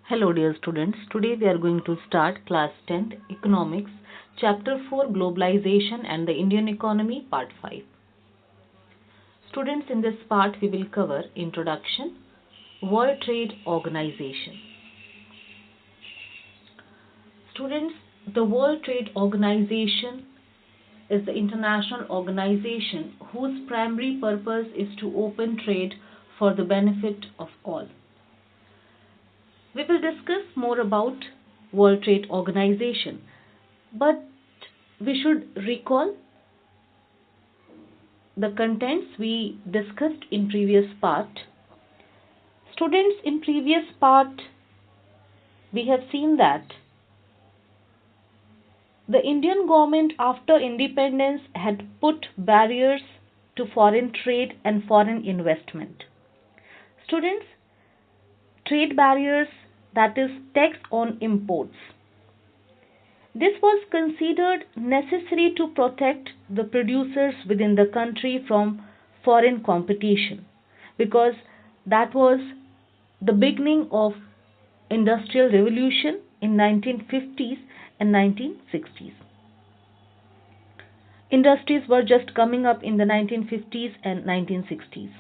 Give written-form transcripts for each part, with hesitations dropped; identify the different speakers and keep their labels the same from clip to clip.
Speaker 1: Hello dear students, today we are going to start class 10th Economics, chapter 4 Globalization and the Indian Economy, part 5. Students, in this part we will cover Introduction, World Trade Organization. Students, the World Trade Organization is the international organization whose primary purpose is to open trade for the benefit of all. We will discuss more about World Trade Organization, but we should recall the contents we discussed in previous part. Students, in previous part we have seen that the Indian government after independence had put barriers to foreign trade and foreign investment. Students, trade barriers, that is tax on imports. This was considered necessary to protect the producers within the country from foreign competition, because that was the beginning of industrial revolution in 1950s and 1960s. Industries were just coming up in the 1950s and 1960s.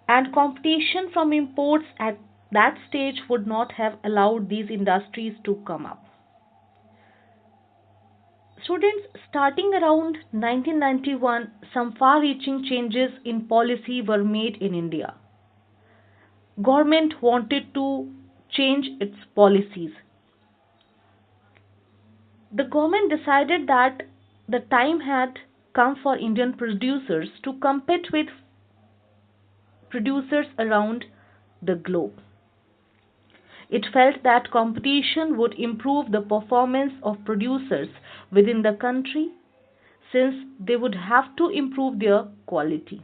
Speaker 1: And competition from imports at that stage would not have allowed these industries to come up. Students, starting around 1991, some far-reaching changes in policy were made in India. Government wanted to change its policies. The government decided that the time had come for Indian producers to compete with producers around the globe. It felt that competition would improve the performance of producers within the country, since they would have to improve their quality.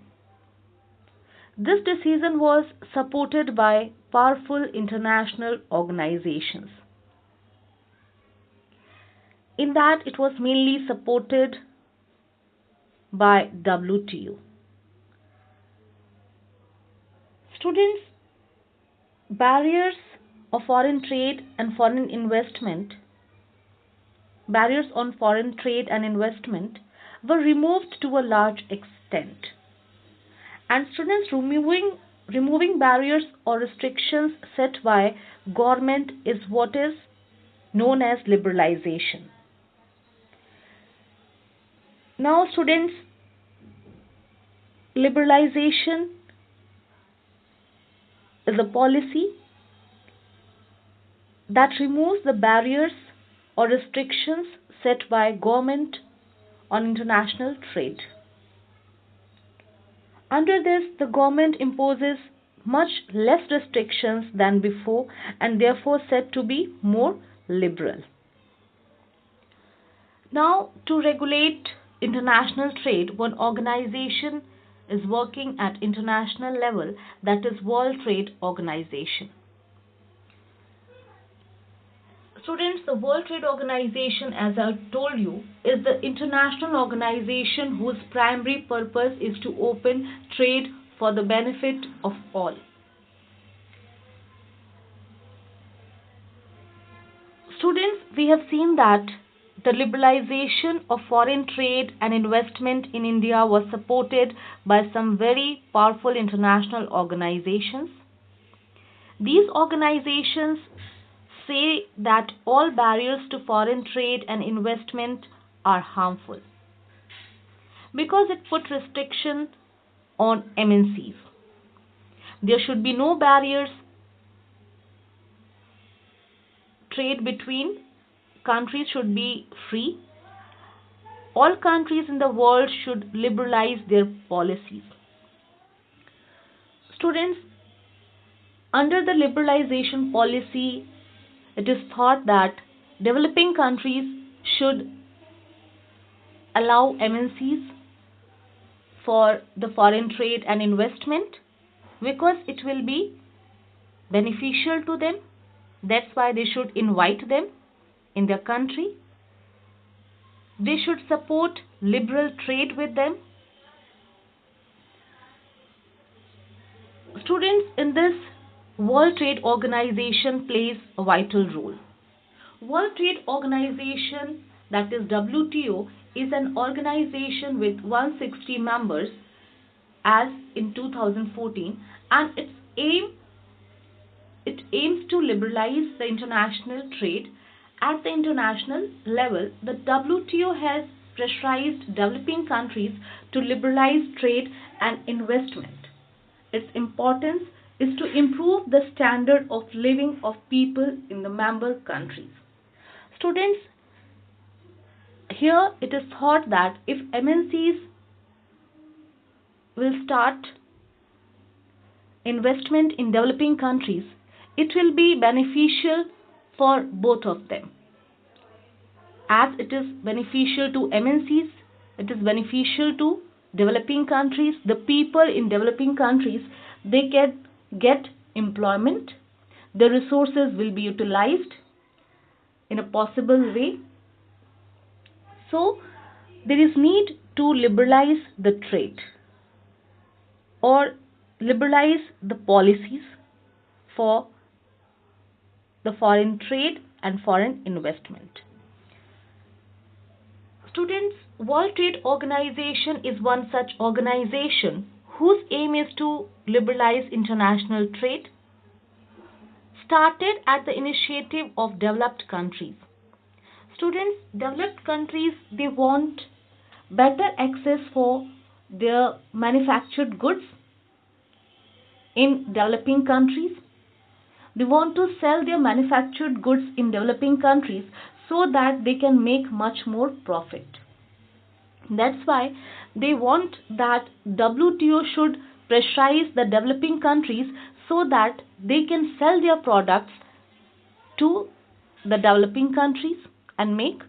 Speaker 1: This decision was supported by powerful international organizations. In that, it was mainly supported by WTO. Students, barriers of foreign trade and foreign investment, barriers on foreign trade and investment were removed to a large extent. And students, removing barriers or restrictions set by government is what is known as liberalization. Now students, liberalization is a policy that removes the barriers or restrictions set by government on international trade. Under this, the government imposes much less restrictions than before and therefore said to be more liberal. Now, to regulate international trade, one organization is working at international level, that is World Trade Organization. Students, the World Trade Organization, as I told you, is the international organization whose primary purpose is to open trade for the benefit of all. Students, we have seen that the liberalization of foreign trade and investment in India was supported by some very powerful international organizations. These organizations say that all barriers to foreign trade and investment are harmful because it put restriction on MNCs. There should be no barriers. Trade between countries should be free. All countries in the world should liberalize their policies. Students, under the liberalization policy, it is thought that developing countries should allow MNCs for the foreign trade and investment because it will be beneficial to them. That's why they should invite them in their country. They should support liberal trade with them. Students, in this, World Trade Organization plays a vital role. World Trade Organization, that is WTO, is an organization with 160 members as in 2014, and it aims to liberalize the international trade. At the international level, the WTO has pressurized developing countries to liberalize trade and investment. Its importance is to improve the standard of living of people in the member countries. Students, here it is thought that if MNCs will start investment in developing countries, it will be beneficial for both of them. As it is beneficial to MNCs, it is beneficial to developing countries. The people in developing countries, they can get employment. The resources will be utilized in a possible way. So there is need to liberalize the trade or liberalize the policies for the foreign trade and foreign investment. Students, World Trade Organization is one such organization whose aim is to liberalize international trade, started at the initiative of developed countries. Students, developed countries, they want better access for their manufactured goods in developing countries. They want to sell their manufactured goods in developing countries so that they can make much more profit. That's why they want that WTO should pressurize the developing countries so that they can sell their products to the developing countries and make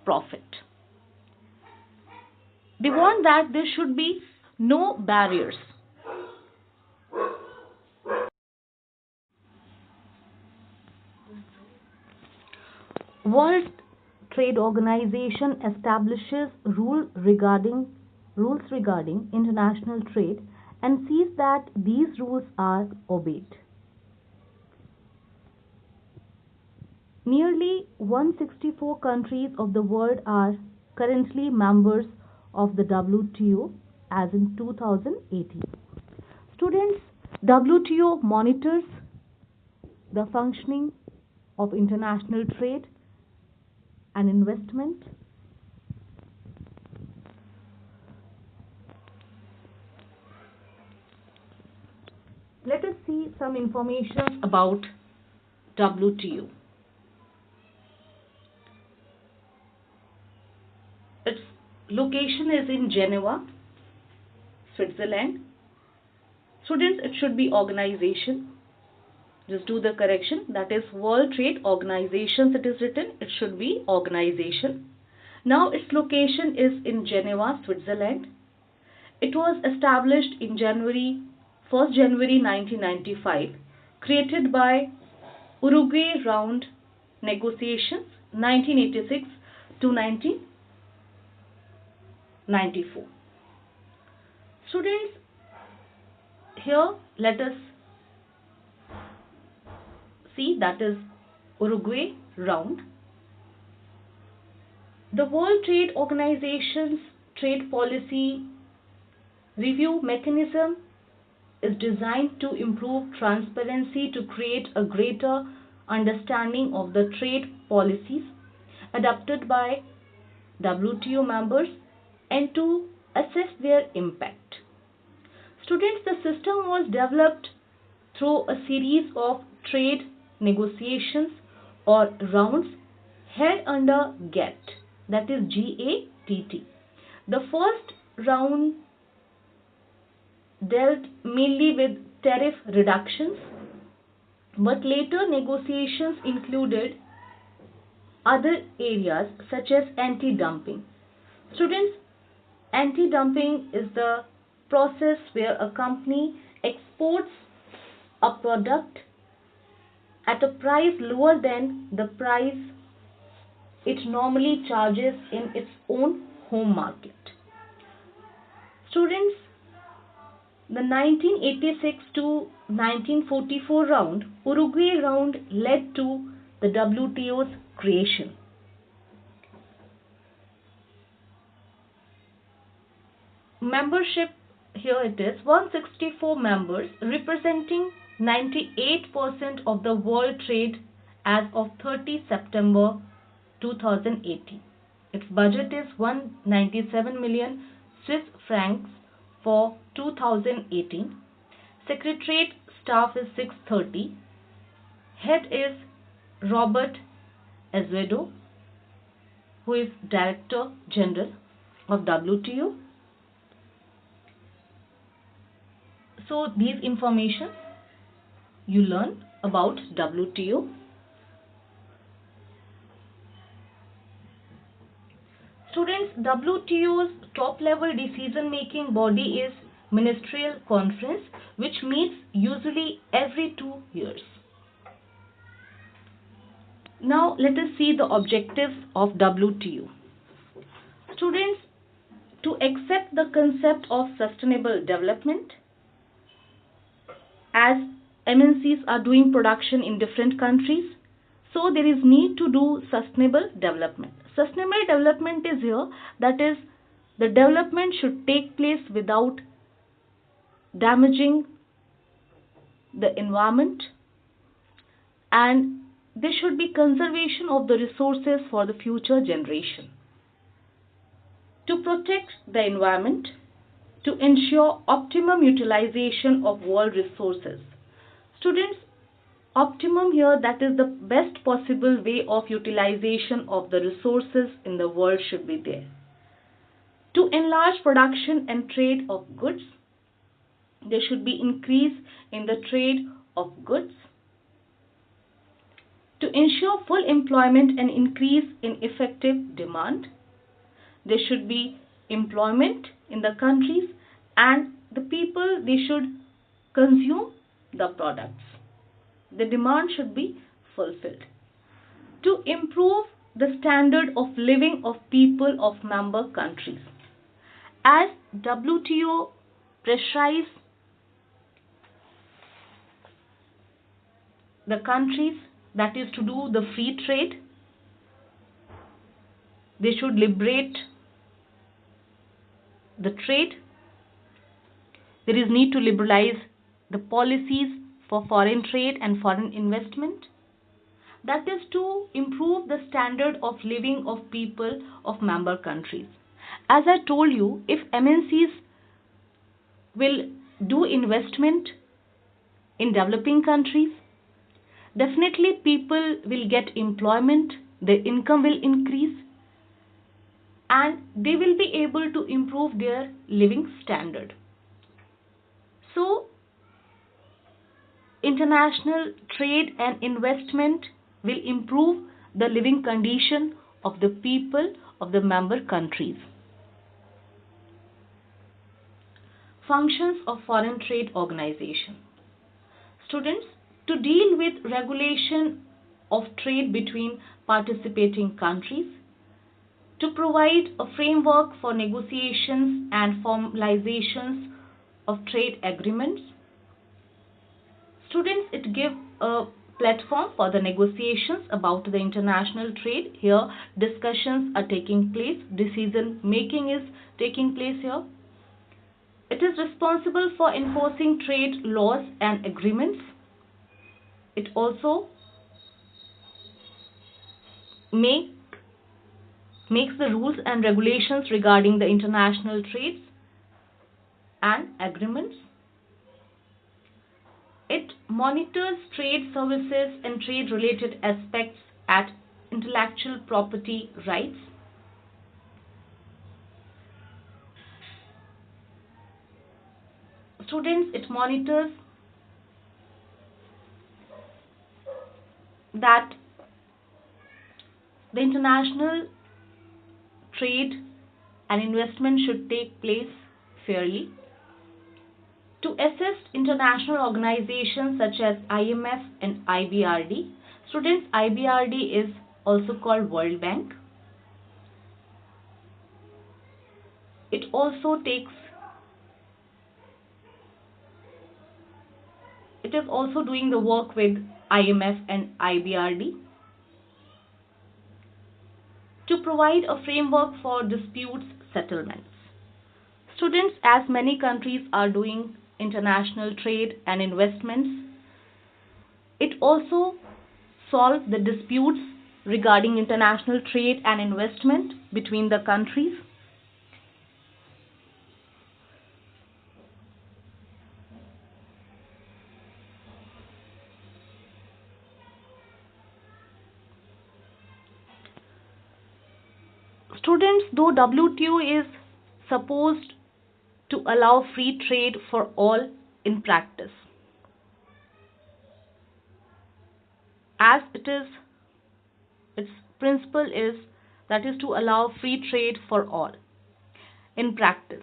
Speaker 1: profit. They want that there should be no barriers. World Trade Organization establishes rules regarding international trade and sees that these rules are obeyed. Nearly 164 countries of the world are currently members of the WTO as in 2018. Students, WTO monitors the functioning of international trade and investment. Let us see some information about WTO. Its location is in Geneva, Switzerland. Students, it should be organization. Just do the correction. That is World Trade Organization. It is written. It should be organization. Now its location is in Geneva, Switzerland. It was established in 1st January 1995, created by Uruguay Round Negotiations 1986 to 1994. Students, here let us see, that is Uruguay Round. The World Trade Organization's trade policy review mechanism is designed to improve transparency, to create a greater understanding of the trade policies adopted by WTO members and to assess their impact. Students, the system was developed through a series of trade negotiations or rounds held under GATT, that is GATT. The first round dealt mainly with tariff reductions, but later negotiations included other areas such as anti-dumping. Students, anti-dumping is the process where a company exports a product at a price lower than the price it normally charges in its own home market. Students, The 1986 to 1944 round, Uruguay round led to the WTO's creation. Membership, here it is, 164 members representing 98% of the world trade as of 30 September 2018. Its budget is 197 million Swiss francs for 2018. Secretariat staff is 630. Head is Robert Azevedo, who is Director General of WTO. So these information you learn about WTO. Students, WTO's top level decision making body is Ministerial Conference, which meets usually every 2 years. Now let us see the objectives of WTO. Students, to accept the concept of sustainable development, as MNCs are doing production in different countries, so there is need to do sustainable development. Sustainable development is here, that is, the development should take place without damaging the environment, and there should be conservation of the resources for the future generation. To protect the environment, to ensure optimum utilization of world resources. Students, optimum here, that is the best possible way of utilization of the resources in the world should be there. To enlarge production and trade of goods, there should be increase in the trade of goods. To ensure full employment and increase in effective demand, there should be employment in the countries, and the people, they should consume the products. The demand should be fulfilled. To improve the standard of living of people of member countries, as WTO pressurize the countries, that is to do the free trade, they should liberate the trade. There is need to liberalize the policies for foreign trade and foreign investment. That is to improve the standard of living of people of member countries. As I told you, if MNCs will do investment in developing countries, definitely people will get employment, their income will increase, and they will be able to improve their living standard. So, international trade and investment will improve the living condition of the people of the member countries. Functions of Foreign Trade Organization. Students, to deal with regulation of trade between participating countries, to provide a framework for negotiations and formalizations of trade agreements. Students, it gives a platform for the negotiations about the international trade. Here discussions are taking place, decision making is taking place here. It is responsible for enforcing trade laws and agreements. It also makes the rules and regulations regarding the international trades and agreements. It monitors trade services and trade related aspects at intellectual property rights. Students, it monitors that the international trade and investment should take place fairly. To assist international organizations such as IMF and IBRD, students, IBRD is also called World Bank. It also takes it is also doing the work with IMF and IBRD to provide a framework for disputes settlements. Students, as many countries are doing international trade and investments, it also solves the disputes regarding international trade and investment between the countries. Students, though WTO is supposed to allow free trade for all in practice, as it is, its principle is that is to allow free trade for all. In practice,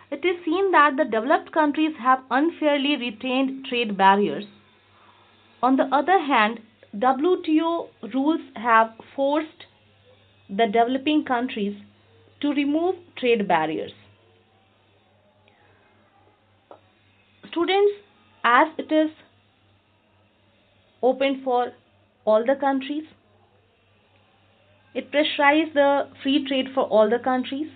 Speaker 1: it is seen that the developed countries have unfairly retained trade barriers. On the other hand, WTO rules have forced the developing countries to remove trade barriers. Students, as it is open for all the countries, it pressurizes the free trade for all the countries.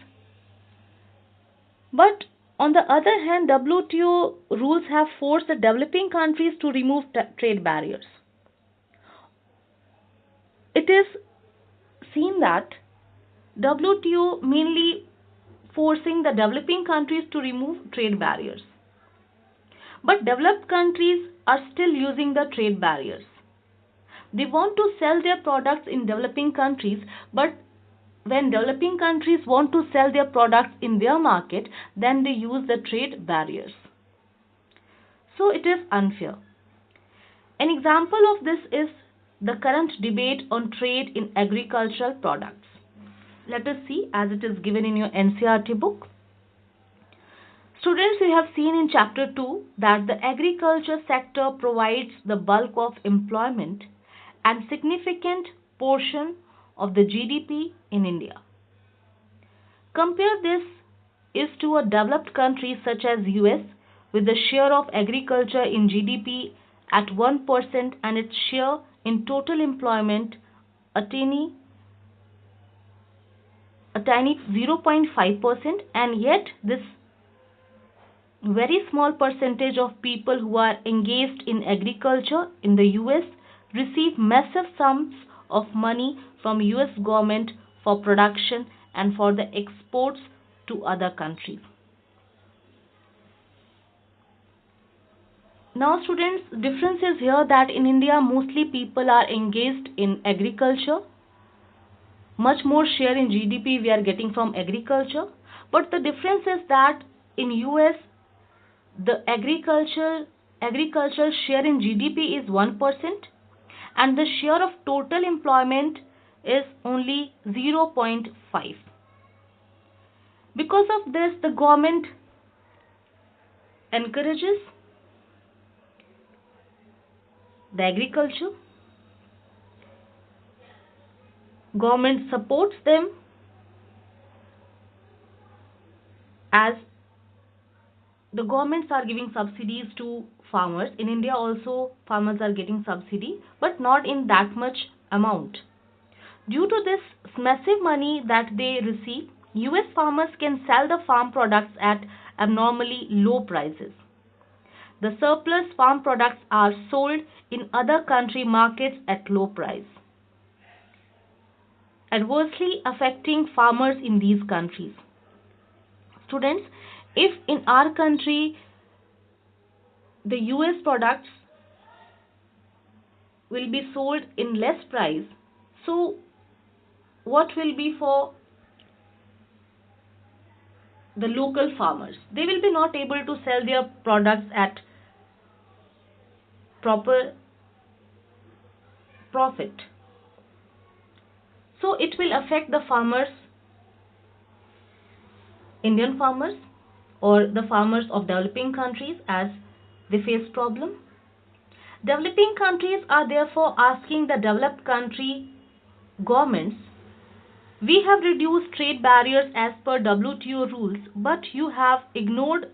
Speaker 1: But on the other hand, WTO rules have forced the developing countries to remove trade barriers. It is seen that WTO mainly forcing the developing countries to remove trade barriers. But developed countries are still using the trade barriers. They want to sell their products in developing countries, but when developing countries want to sell their products in their market, then they use the trade barriers. So it is unfair. An example of this is the current debate on trade in agricultural products. Let us see as it is given in your NCERT book. Students, we have seen in chapter 2 that the agriculture sector provides the bulk of employment and significant portion of the GDP in India. Compare this is to a developed country such as US with the share of agriculture in GDP at 1% and its share in total employment a tiny 0.5%, and yet this very small percentage of people who are engaged in agriculture in the US receive massive sums of money from US government for production and for the exports to other countries. Now students, difference is here that in India mostly people are engaged in agriculture. Much more share in GDP we are getting from agriculture. But the difference is that in US the agricultural share in GDP is 1% and the share of total employment is only 0.5. Because of this, the government encourages the agriculture, government supports them as the governments are giving subsidies to farmers. In India also farmers are getting subsidy, but not in that much amount. Due to this massive money that they receive, US farmers can sell the farm products at abnormally low prices. The surplus farm products are sold in other country markets at low price, adversely affecting farmers in these countries. Students, if in our country the US products will be sold in less price, so what will be for the local farmers? They will be not able to sell their products at proper profit. So it will affect the farmers, Indian farmers or the farmers of developing countries as they face problem. Developing countries are therefore asking the developed country governments, we have reduced trade barriers as per WTO rules, but you have ignored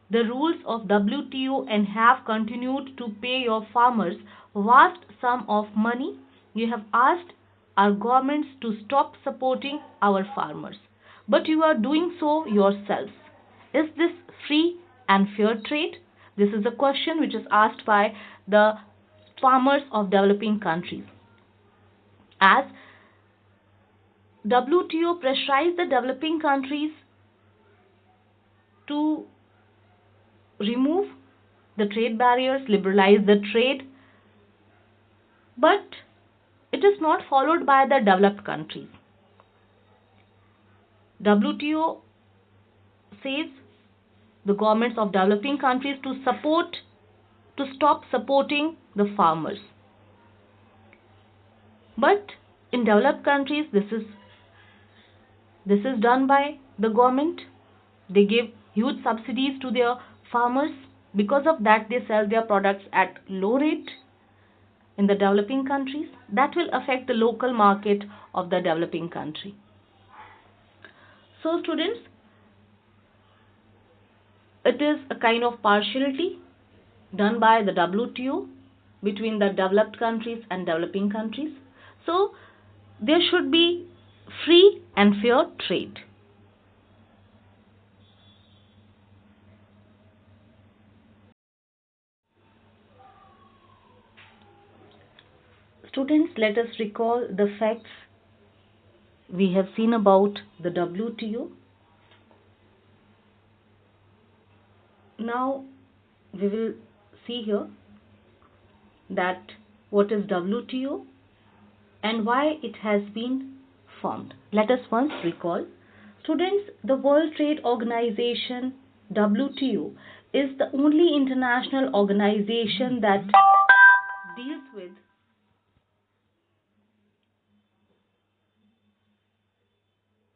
Speaker 1: the rules of WTO and have continued to pay your farmers vast sum of money, you have asked our governments to stop supporting our farmers. But you are doing so yourselves. Is this free and fair trade? This is a question which is asked by the farmers of developing countries. As WTO pressurized the developing countries to remove the trade barriers, liberalize the trade, but it is not followed by the developed countries. WTO says the governments of developing countries to stop supporting the farmers. But in developed countries, this is done by the government. They give huge subsidies to their farmers. Because of that, they sell their products at low rate in the developing countries. That will affect the local market of the developing country. So students, it is a kind of partiality done by the WTO between the developed countries and developing countries. So there should be free and fair trade. Students, let us recall the facts we have seen about the WTO. Now we will see here that what is WTO and why it has been formed. Let us once recall. Students, the World Trade Organization WTO is the only international organization that deals with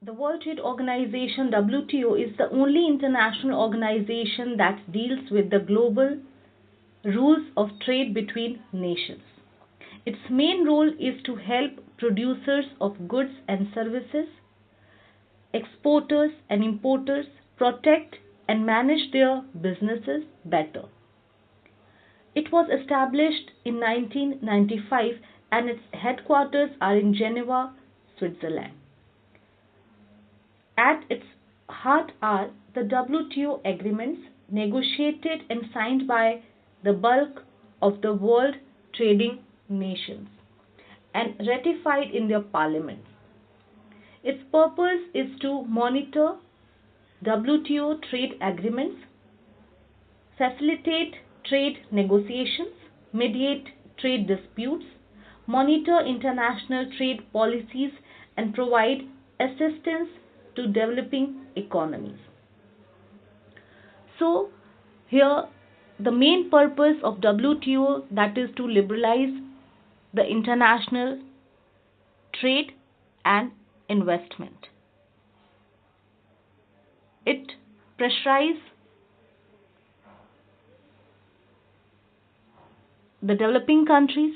Speaker 1: the World Trade Organization WTO is the only international organization that deals with the global rules of trade between nations. Its main role is to help producers of goods and services, exporters and importers protect and manage their businesses better. It was established in 1995 and its headquarters are in Geneva, Switzerland. At its heart are the WTO agreements negotiated and signed by the bulk of the world trading nations and ratified in their parliaments. Its purpose is to monitor WTO trade agreements, facilitate trade negotiations, mediate trade disputes, monitor international trade policies, and provide assistance to developing economies. So, here the main purpose of WTO, that is to liberalize the international trade and investment. It pressurizes the developing countries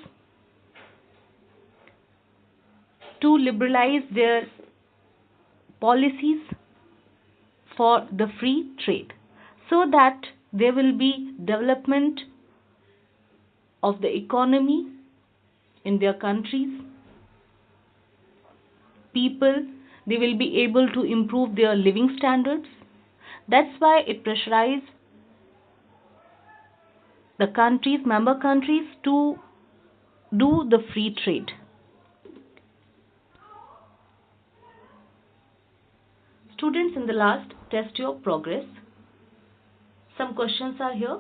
Speaker 1: to liberalize their policies for the free trade so that there will be development of the economy in their countries. People, they will be able to improve their living standards. That's why it pressurizes the countries, member countries, to do the free trade. Students, in the last, test your progress. Some questions are here.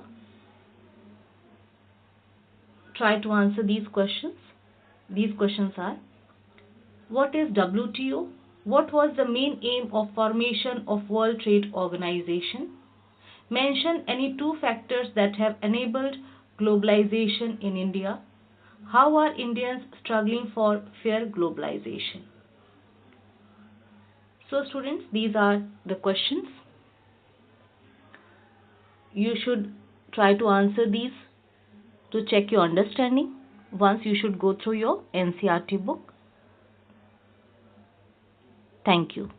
Speaker 1: Try to answer these questions. These questions are: what is WTO? What was the main aim of formation of World Trade Organization? Mention any two factors that have enabled globalization in India. How are Indians struggling for fair globalization? So students, these are the questions. You should try to answer these to check your understanding. Once you should go through your NCERT book. Thank you.